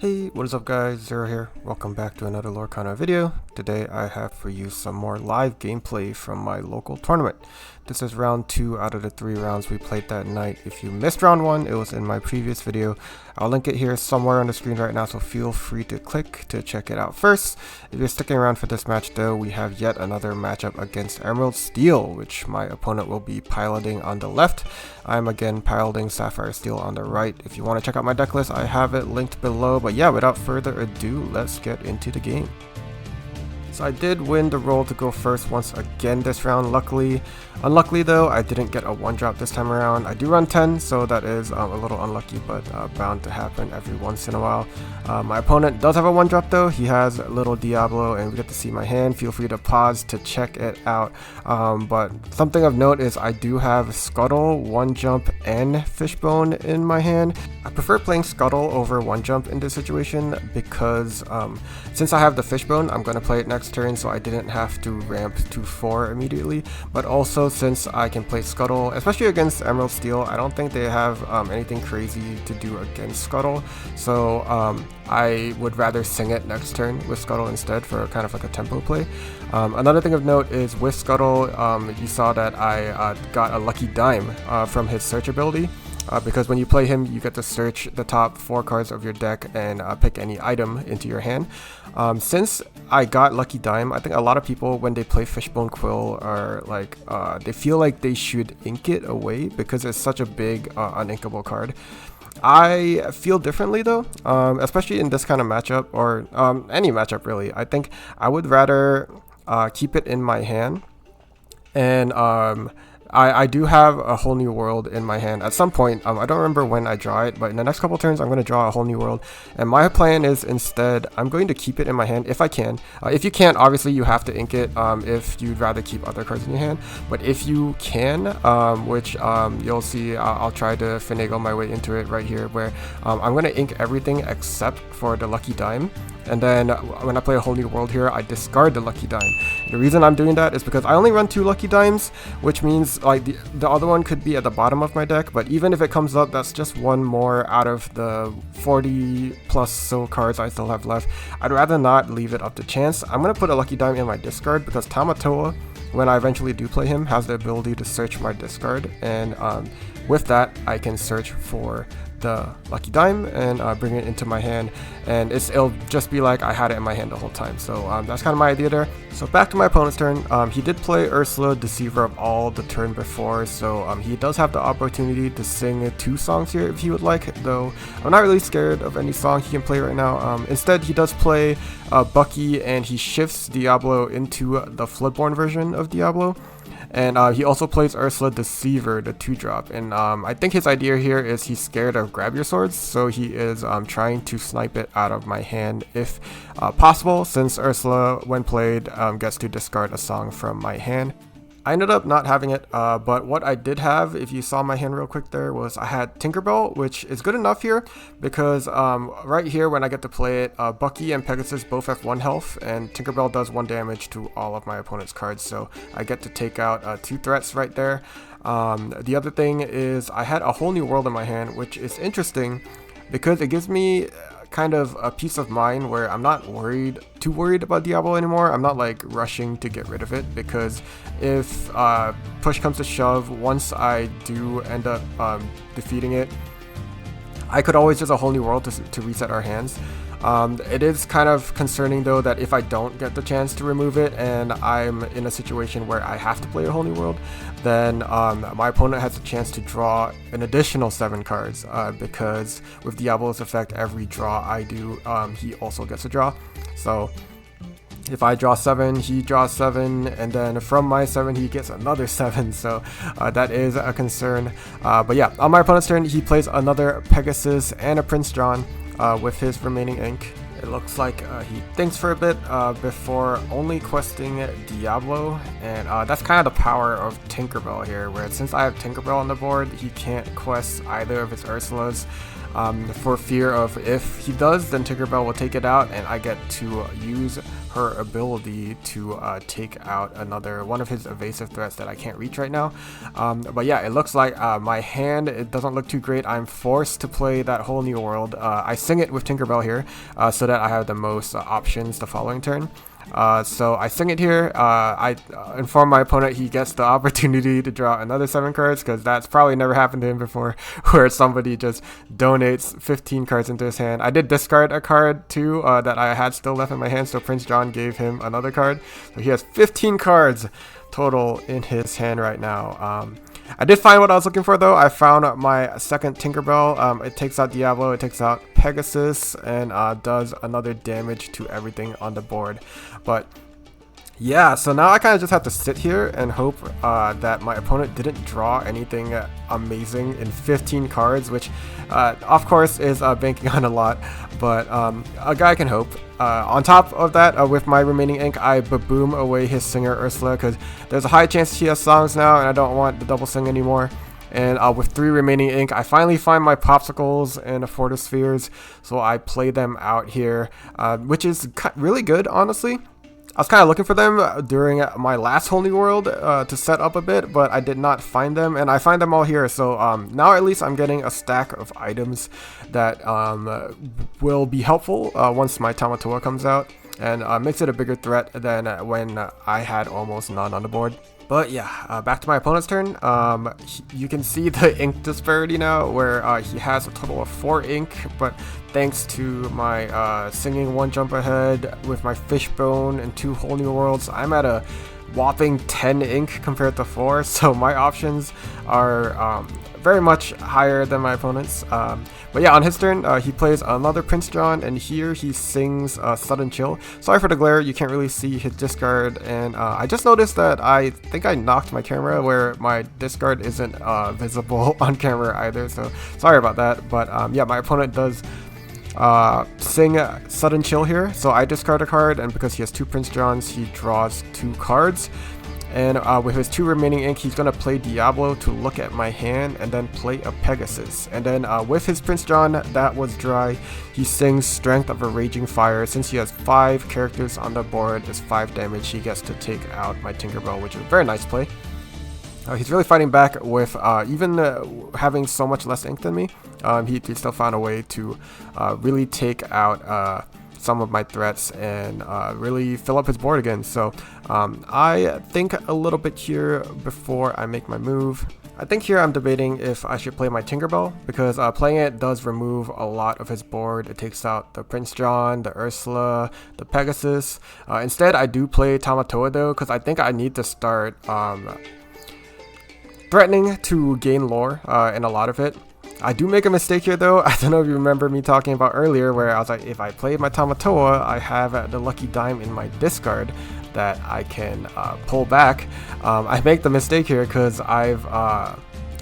Hey, what is up guys, Zero here. Welcome back to another Lorcana video. Today I have for you some more live gameplay from my local tournament. This is round 2 out of the 3 rounds we played that night. If you missed round 1, it was in my previous video. I'll link it here somewhere on the screen right now, so feel free to click to check it out first. If you're sticking around for this match though, we have yet another matchup against Emerald Steel, which my opponent will be piloting on the left. I'm again piloting Sapphire Steel on the right. If you want to check out my deck list, I have it linked below. But yeah, without further ado, let's get into the game. So I did win the roll to go first once again this round, luckily. Unluckily though, I didn't get a 1-drop this time around. I do run 10, so that is a little unlucky, but bound to happen every once in a while. My opponent does have a 1-drop though. He has Little Diablo, and we get to see my hand. Feel free to pause to check it out. But something of note is I do have Scuttle, 1-jump, and Fishbone in my hand. I prefer playing Scuttle over 1-jump in this situation because since I have the Fishbone, I'm going to play it next turn, so I didn't have to ramp to 4 immediately. But also since I can play Scuttle, especially against Emerald Steel, I don't think they have anything crazy to do against Scuttle, so I would rather sing it next turn with Scuttle instead for kind of like a tempo play. Another thing of note is with Scuttle, you saw that I got a Lucky Dime from his search ability. Because when you play him, you get to search the top 4 cards of your deck and pick any item into your hand. Since I got Lucky Dime, I think a lot of people, when they play Fishbone Quill, are like, they feel like they should ink it away because it's such a big uninkable card. I feel differently though, especially in this kind of matchup, or any matchup really. I think I would rather keep it in my hand, and I do have a Whole New World in my hand at some point. I don't remember when I draw it, but in the next couple turns I'm going to draw a Whole New World, and my plan is instead I'm going to keep it in my hand if I can. If you can't, obviously you have to ink it if you'd rather keep other cards in your hand, but if you can, which you'll see, I'll try to finagle my way into it right here, where I'm going to ink everything except for the Lucky Dime. And then when I play a Whole New World here, I discard the Lucky Dime. The reason I'm doing that is because I only run 2 Lucky Dimes, which means like the other one could be at the bottom of my deck, but even if it comes up, that's just one more out of the 40 plus so cards I still have left. I'd rather not leave it up to chance. I'm going to put a Lucky Dime in my discard because Tamatoa, when I eventually do play him, has the ability to search my discard, and with that I can search for the Lucky Dime and bring it into my hand, and it'll just be like I had it in my hand the whole time. So that's kind of my idea there. So back to my opponent's turn. He did play Ursula, Deceiver of All, the turn before, so he does have the opportunity to sing 2 songs here if he would like, though I'm not really scared of any song he can play right now. Instead, he does play Bucky, and he shifts Diablo into the Floodborn version of Diablo. And he also plays Ursula Deceiver, the 2-drop, and I think his idea here is he's scared of Grab Your Swords, so he is trying to snipe it out of my hand if possible, since Ursula, when played, gets to discard a song from my hand. I ended up not having it, but what I did have, if you saw my hand real quick there, was I had Tinkerbell, which is good enough here because right here when I get to play it, Bucky and Pegasus both have 1 health, and Tinkerbell does 1 damage to all of my opponent's cards, so I get to take out 2 threats right there. The other thing is I had a Whole New World in my hand, which is interesting because it gives me kind of a peace of mind where I'm not too worried about Diablo anymore. I'm not like rushing to get rid of it, because if push comes to shove, once I do end up defeating it, I could always just a Whole New World to reset our hands. It is kind of concerning though that if I don't get the chance to remove it and I'm in a situation where I have to play a Whole New World, then my opponent has a chance to draw an additional 7 cards, because with Diablo's effect, every draw I do, he also gets a draw. So if I draw 7, he draws 7, and then from my 7 he gets another 7, so that is a concern. But yeah, on my opponent's turn, he plays another Pegasus and a Prince John with his remaining ink. It looks like he thinks for a bit before only questing Diablo, and that's kind of the power of Tinkerbell here, where since I have Tinkerbell on the board, he can't quest either of his Ursulas. for fear of if he does, then Tinkerbell will take it out, and I get to use her ability to take out another one of his evasive threats that I can't reach right now. But yeah, it looks like my hand, it doesn't look too great. I'm forced to play that whole new world. I sing it with Tinkerbell here so that I have the most options the following turn. So I sing it here. I inform my opponent he gets the opportunity to draw another 7 cards, because that's probably never happened to him before, where somebody just donates 15 cards into his hand. I did discard a card too that I had still left in my hand, so Prince John gave him another card. So he has 15 cards total in his hand right now. I did find what I was looking for though. I found my second Tinkerbell. It takes out Diablo, it takes out Pegasus, and does another damage to everything on the board. But yeah, so now I kind of just have to sit here and hope that my opponent didn't draw anything amazing in 15 cards, which of course is banking on a lot, but a guy can hope. On top of that, with my remaining ink, I baboom away his singer Ursula, because there's a high chance she has songs now, and I don't want the double sing anymore. And with 3 remaining ink, I finally find my popsicles and photospheres, so I play them out here, which is really good, honestly. I was kind of looking for them during my last whole new world to set up a bit, but I did not find them, and I find them all here. So now at least I'm getting a stack of items that will be helpful once my Tamatoa comes out, and makes it a bigger threat than when I had almost none on the board. But yeah, back to my opponent's turn. You can see the ink disparity now, where he has a total of 4 ink, but thanks to my singing 1 jump ahead with my fishbone and 2 whole new worlds, I'm at a whopping 10 ink compared to 4, so my options are very much higher than my opponent's. But yeah, on his turn, he plays another Prince John, and here he sings Sudden Chill. Sorry for the glare, you can't really see his discard, and I just noticed that I think I knocked my camera where my discard isn't visible on camera either, so sorry about that. But yeah, my opponent does sing Sudden Chill here, so I discard a card, and because he has 2 Prince Johns, he draws 2 cards. And with his 2 remaining ink, he's going to play Diablo to look at my hand, and then play a Pegasus. And then with his Prince John that was dry, he sings Strength of a Raging Fire. Since he has 5 characters on the board, it's 5 damage. He gets to take out my Tinkerbell, which is a very nice play. He's really fighting back with even having so much less ink than me. He still found a way to really take out some of my threats and really fill up his board again. So I think a little bit here before I make my move. I think here I'm debating if I should play my Tinkerbell, because playing it does remove a lot of his board. It takes out the Prince John, the Ursula, the Pegasus. Instead, I do play Tamatoa though, because I think I need to start threatening to gain lore in a lot of it. I do make a mistake here though. I don't know if you remember me talking about earlier, where I was like, if I play my Tamatoa, I have the lucky dime in my discard that I can pull back. I make the mistake here because I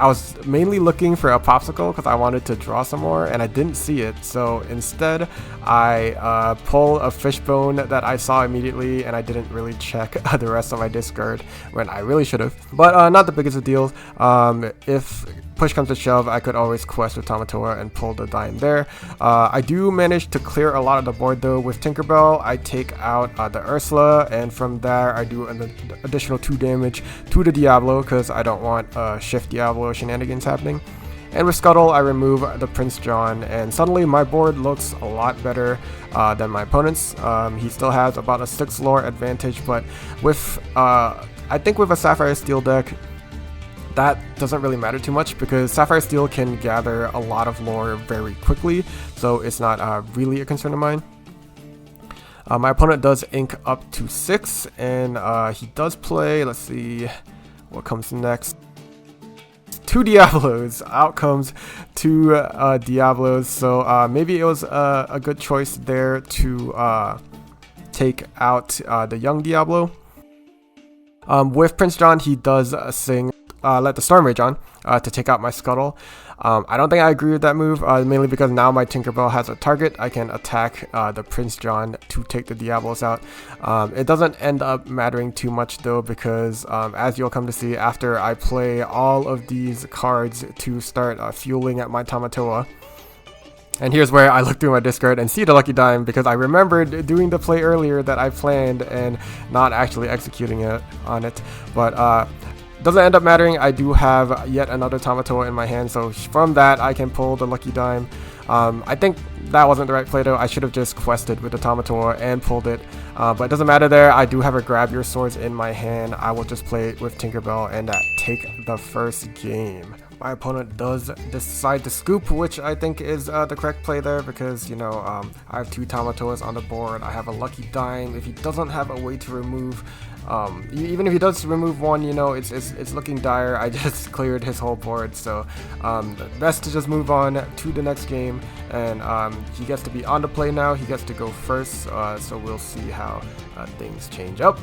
was mainly looking for a popsicle because I wanted to draw some more, and I didn't see it. So instead, I pull a fishbone that I saw immediately, and I didn't really check the rest of my discard when I really should have. But not the biggest of deals. If push comes to shove, I could always quest with Tamatoa and pull the dime there. I do manage to clear a lot of the board though with Tinkerbell. I take out the Ursula, and from there I do an additional 2 damage to the Diablo because I don't want shift Diablo shenanigans happening. And with Scuttle, I remove the Prince John, and suddenly my board looks a lot better than my opponent's. He still has about a 6 lore advantage, but with I think with a Sapphire Steel deck, that doesn't really matter too much because Sapphire Steel can gather a lot of lore very quickly, so it's not really a concern of mine. My opponent does ink up to 6, and he does play, let's see what comes next. 2 Diablos. Out comes 2 Diablos, so maybe it was a good choice there to take out the young Diablo. With Prince John, he does sing Let the Storm Rage On to take out my Scuttle. I don't think I agree with that move, mainly because now my Tinkerbell has a target. I can attack the Prince John to take the Diablos out. It doesn't end up mattering too much though, because as you'll come to see, after I play all of these cards to start fueling at my Tamatoa, And here's where I look through my Discord and see the lucky dime, because I remembered doing the play earlier that I planned and not actually executing it on it. But doesn't end up mattering. I do have yet another Tamatoa in my hand, so from that I can pull the lucky dime. I think that wasn't the right play though. I should have just quested with the Tamatoa and pulled it, but it doesn't matter there. I do have a grab your swords in my hand. I will just play it with Tinkerbell and take the first game. My opponent does decide to scoop, which I think is the correct play there, because, you know, I have 2 Tamatoas on the board. I have a lucky dime. If he doesn't have a way to remove, even if he does remove one, you know, it's looking dire. I just cleared his whole board, so best to just move on to the next game. And he gets to be on the play now. He gets to go first, so we'll see how things change up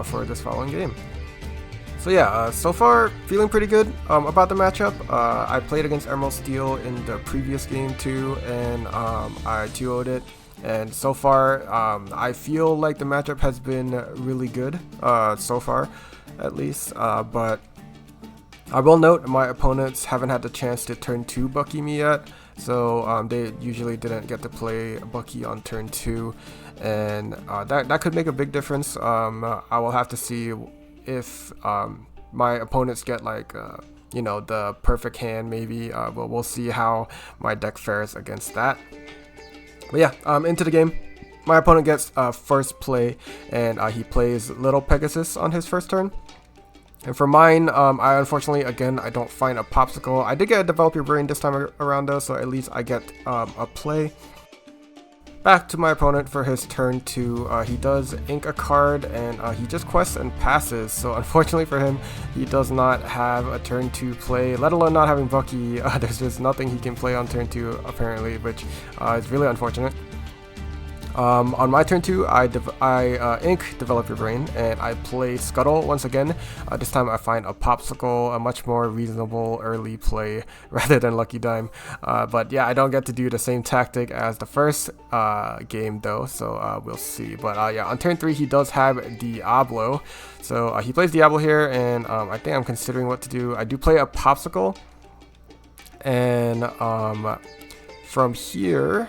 for this following game. So yeah, so far feeling pretty good about the matchup. I played against Emerald Steel in the previous game too, and I 2-0'd it. And so far, I feel like the matchup has been really good so far, at least. But I will note my opponents haven't had the chance to turn 2 Bucky me yet, so they usually didn't get to play Bucky on turn 2, and that could make a big difference. I will have to see if my opponents get like you know, the perfect hand maybe. We'll see how my deck fares against that. But yeah, into the game. My opponent gets first play, and he plays Little Pegasus on his first turn. And for mine, I unfortunately, again, I don't find a Popsicle. I did get a Develop Your Brain this time around though, so at least I get a play. Back to my opponent for his turn 2. He does ink a card, and he just quests and passes. So unfortunately for him, he does not have a turn 2 play, let alone not having Bucky. There's just nothing he can play on turn 2 apparently, which is really unfortunate. On my turn 2, I ink Develop Your Brain, and I play Scuttle once again. This time I find a Popsicle, a much more reasonable early play rather than Lucky Dime. But yeah, I don't get to do the same tactic as the first game though, so we'll see. But yeah, on turn 3 he does have Diablo, so he plays Diablo here, and I think I'm considering what to do. I do play a Popsicle, and from here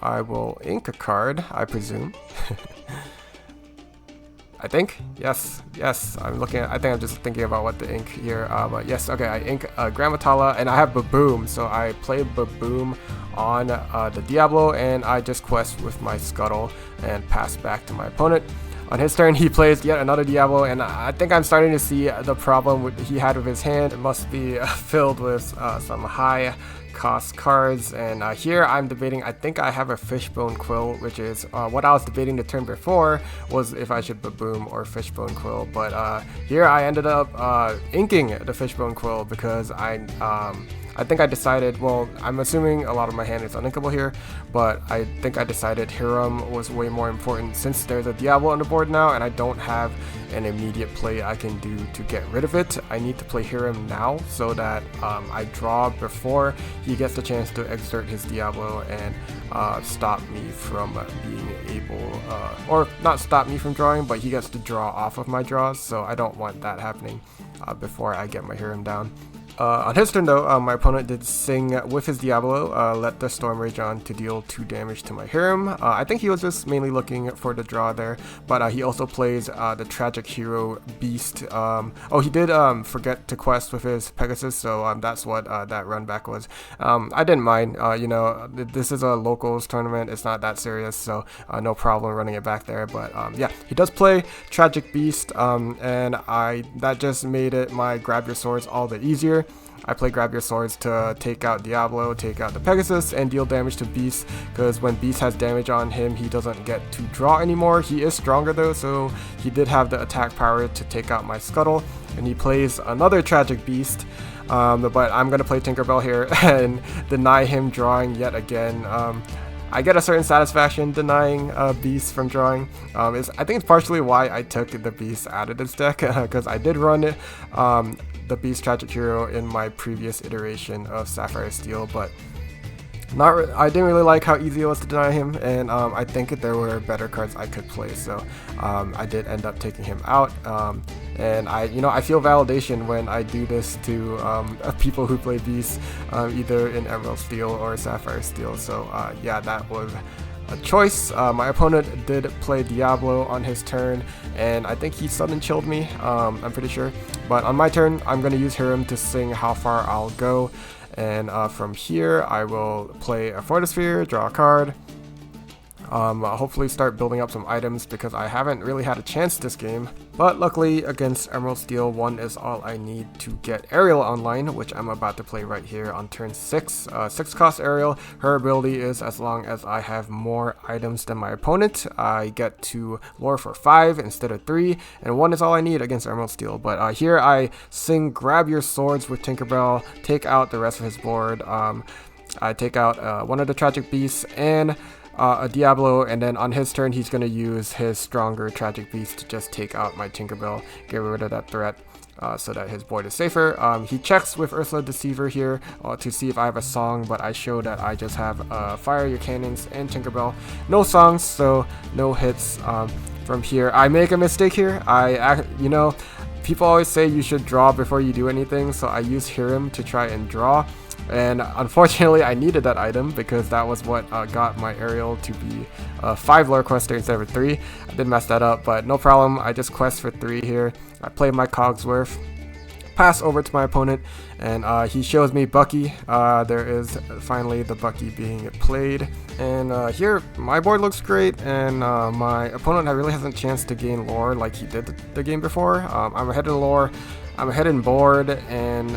I will ink a card, I presume. I think, yes, I'm looking at, I think I'm just thinking about what to ink here, but yes, okay, I ink Grammatala, and I have Baboom, so I play Baboom on the Diablo, and I just quest with my Scuttle and pass back to my opponent. On his turn, he plays yet another Diablo, and I think I'm starting to see the problem he had with his hand. It must be filled with some high cost cards, and here I'm debating. I think I have a Fishbone Quill, which is what I was debating the turn before, was if I should Baboom or Fishbone Quill, but here I ended up inking the Fishbone Quill because I think I decided, well, I'm assuming a lot of my hand is uninkable here, but I think I decided Hiram was way more important since there's a Diablo on the board now, and I don't have an immediate play I can do to get rid of it. I need to play Hiram now so that I draw before he gets the chance to exert his Diablo and stop me from being able, or not stop me from drawing, but he gets to draw off of my draws, so I don't want that happening before I get my Hiram down. On his turn though, my opponent did sing with his Diablo, let the Storm Rage on to deal 2 damage to my Hiram. I think he was just mainly looking for the draw there, but he also plays the Tragic Hero Beast. Oh, he did forget to quest with his Pegasus, so that's what that run back was. I didn't mind, you know, this is a locals tournament, it's not that serious, so no problem running it back there. But yeah, he does play Tragic Beast, and that just made it my Grab Your Swords all the easier. I play Grab Your Swords to take out Diablo, take out the Pegasus, and deal damage to Beast, because when Beast has damage on him, he doesn't get to draw anymore. He is stronger though, so he did have the attack power to take out my Scuttle, and he plays another Tragic Beast, but I'm going to play Tinkerbell here and deny him drawing yet again. I get a certain satisfaction denying Beast from drawing. I think it's partially why I took the Beast out of this deck, because I did run it, the Beast Tragic Hero in my previous iteration of Sapphire Steel, but I didn't really like how easy it was to deny him, and I think there were better cards I could play, so I did end up taking him out. And I feel validation when I do this to people who play Beast, either in Emerald Steel or Sapphire Steel. So yeah, that was a choice. My opponent did play Diablo on his turn, and I think he sudden chilled me, I'm pretty sure. But on my turn, I'm going to use Hiram to sing how far I'll go. And from here, I will play a Fortisphere, draw a card, hopefully start building up some items because I haven't really had a chance this game. But luckily against Emerald Steel, 1 is all I need to get Ariel online, which I'm about to play right here on turn 6. 6 cost Ariel. Her ability is as long as I have more items than my opponent, I get to lore for 5 instead of 3, and 1 is all I need against Emerald Steel. But here I sing grab your swords with Tinkerbell, take out the rest of his board. I take out one of the Tragic Beasts and a Diablo, and then on his turn he's going to use his stronger Tragic Beast to just take out my Tinkerbell, get rid of that threat, so that his board is safer. He checks with Ursula Deceiver here to see if I have a song, but I show that I just have Fire Your Cannons and Tinkerbell. No songs, so no hits. From here, I make a mistake here. People always say you should draw before you do anything, so I use Hiram to try and draw. And unfortunately, I needed that item because that was what got my Ariel to be 5 lore quester instead of 3. I did mess that up, but no problem. I just quest for 3 here. I play my Cogsworth, pass over to my opponent, and he shows me Bucky. There is finally the Bucky being played. And here, my board looks great, and my opponent really hasn't a chance to gain lore like he did the game before. I'm ahead in lore, I'm ahead in board, and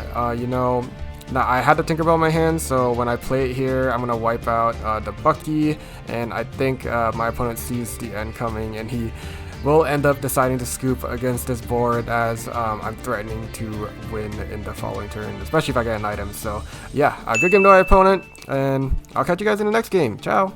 now I had the Tinkerbell in my hand, so when I play it here, I'm going to wipe out the Bucky, and I think my opponent sees the end coming, and he will end up deciding to scoop against this board as I'm threatening to win in the following turn, especially if I get an item. So yeah, good game to my opponent, and I'll catch you guys in the next game. Ciao!